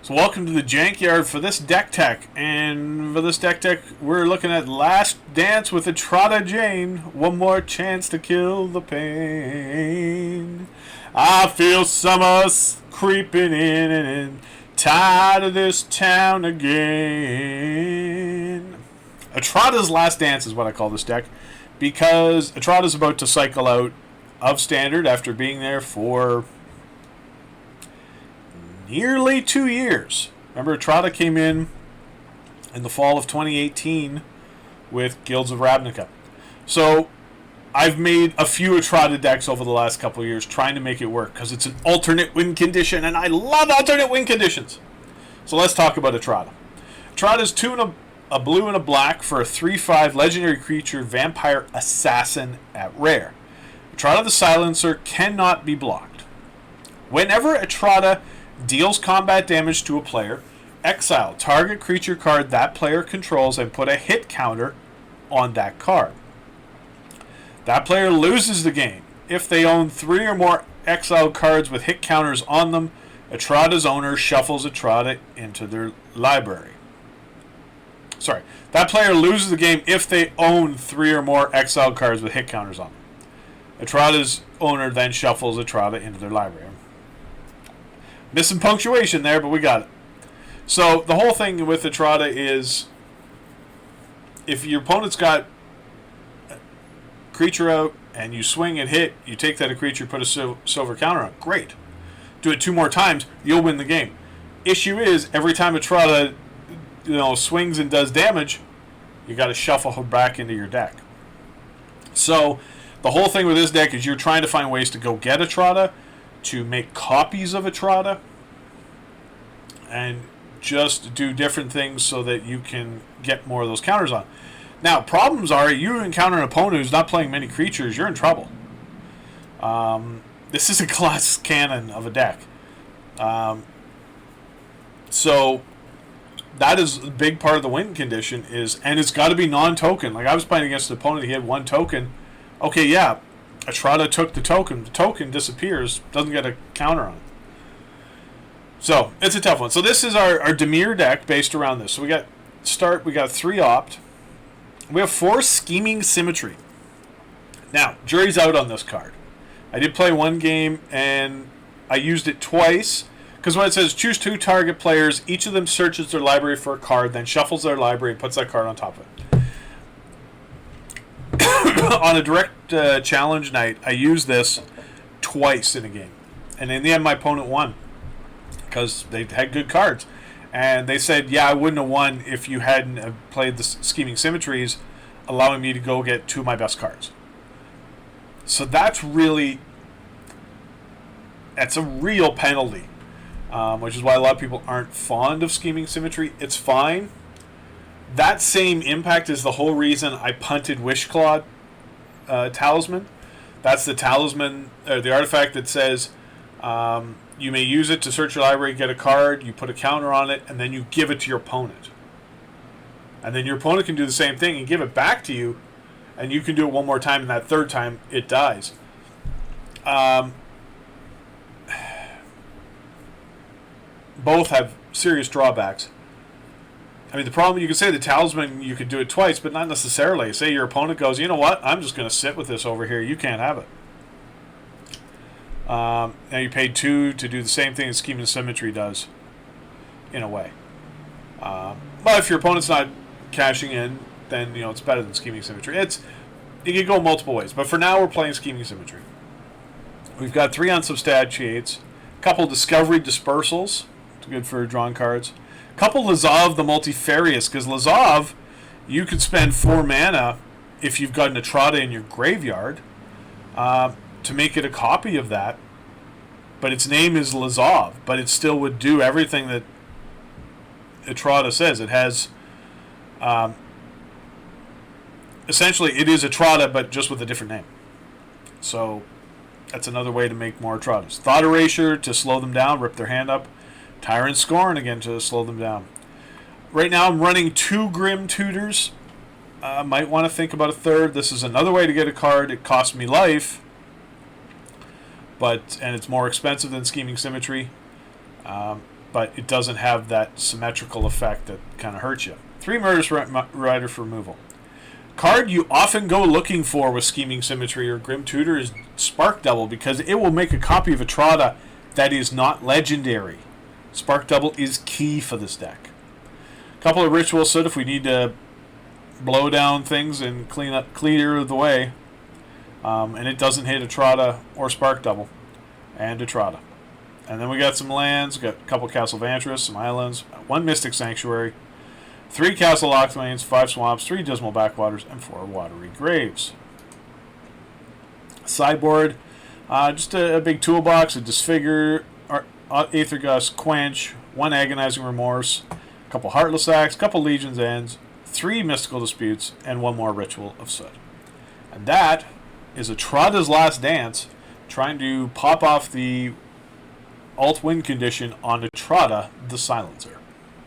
So welcome to the Jankyard for this deck tech. And for this deck tech, we're looking at Last Dance with Etrata Jane. One more chance to kill the pain. I feel summer's creeping in and tired of this town again. Etrata's Last Dance is what I call this deck, because Etrata's about to cycle out of Standard after being there for nearly 2 years. Remember, Etrata came in the fall of 2018 with Guilds of Ravnica. So I've made a few Etrata decks over the last couple of years trying to make it work, because it's an alternate win condition, and I love alternate win conditions. So let's talk about Etrata. Etrata's 2 and a blue and a black for a 3/5 legendary creature vampire assassin at rare. Etrata the Silencer cannot be blocked. Whenever Etrata deals combat damage to a player, exile target creature card that player controls and put a hit counter on that card. That player loses the game. If they own 3 or more exiled cards with hit counters on them, Etrata's owner shuffles Etrata into their library. Sorry, that player loses the game if they own 3 or more exiled cards with hit counters on them. Etrata's owner then shuffles Etrata into their library. Missing punctuation there, but we got it. So the whole thing with Etrata is, if your opponent's got a creature out and you swing and hit, you take that a creature, put a silver counter on it. Great. Do it 2 more times, you'll win the game. Issue is, every time Etrata swings and does damage, you got to shuffle her back into your deck. So the whole thing with this deck is you're trying to find ways to go get Etrata, to make copies of Etrata, and just do different things so that you can get more of those counters on. Now, problems are, you encounter an opponent who's not playing many creatures, you're in trouble. This is a class cannon of a deck. So that is a big part of the win condition, and it's got to be non-token. Like, I was playing against an opponent, he had 1 token. Okay, yeah, Etrata took the token disappears, doesn't get a counter on it. So it's a tough one. So this is our Dimir deck based around this. So we got 3 opt. We have 4 scheming symmetry. Now, jury's out on this card. I did play 1 game and I used it twice, because when it says choose 2 target players, each of them searches their library for a card, then shuffles their library and puts that card on top of it. On a direct challenge night, I used this twice in a game, and in the end my opponent won, because they had good cards, and they said, yeah, I wouldn't have won if you hadn't played the scheming symmetries, allowing me to go get 2 of my best cards. So that's a real penalty, which is why a lot of people aren't fond of scheming symmetry. It's fine. That same impact is the whole reason I punted Wishclaw Talisman. That's the talisman, the artifact that says you may use it to search your library, get a card, you put a counter on it, and then you give it to your opponent. And then your opponent can do the same thing and give it back to you, and you can do it 1 more time, and that 3rd time it dies. Both have serious drawbacks. I mean, the problem, you can say the talisman, you could do it twice, but not necessarily. Say your opponent goes, you know what, I'm just going to sit with this over here. You can't have it. Now you paid 2 to do the same thing as scheming symmetry does, in a way. But if your opponent's not cashing in, then it's better than scheming symmetry. You can go multiple ways, but for now we're playing scheming symmetry. We've got 3 unsubstantiates, a couple discovery dispersals, it's good for drawing cards. Couple Lazav the Multifarious, because Lazav, you could spend 4 mana if you've got an Etrata in your graveyard to make it a copy of that, but its name is Lazav, but it still would do everything that Etrata says. It has essentially, it is Etrata, but just with a different name. So that's another way to make more Etratas. Thought Erasure to slow them down, rip their hand up. Tyrant Scorn again to slow them down. Right now I'm running 2 Grim Tutors. Might want to think about a 3rd. This is another way to get a card. It costs me life, and it's more expensive than Scheming Symmetry. but it doesn't have that symmetrical effect that kind of hurts you. 3 Murderous Rider for removal. Card you often go looking for with Scheming Symmetry or Grim Tutor is Spark Double, because it will make a copy of Etrata that is not legendary. Spark Double is key for this deck. A couple of Ritual Soot if we need to blow down things and clear the way. And it doesn't hit Etrata or Spark Double. And Etrata. And then we got some lands, got a couple Castle Vantress, some islands, 1 Mystic Sanctuary, 3 Castle Lockthwains, 5 Swamps, 3 Dismal Backwaters, and 4 Watery Graves. Sideboard, just a big toolbox, a Disfigure, Aethergust, Quench, 1 Agonizing Remorse, a couple Heartless Acts, a couple Legion's Ends, 3 Mystical Disputes, and 1 more Ritual of Soot. And that is Etrata's Last Dance, trying to pop off the alt win condition on Etrata the Silencer.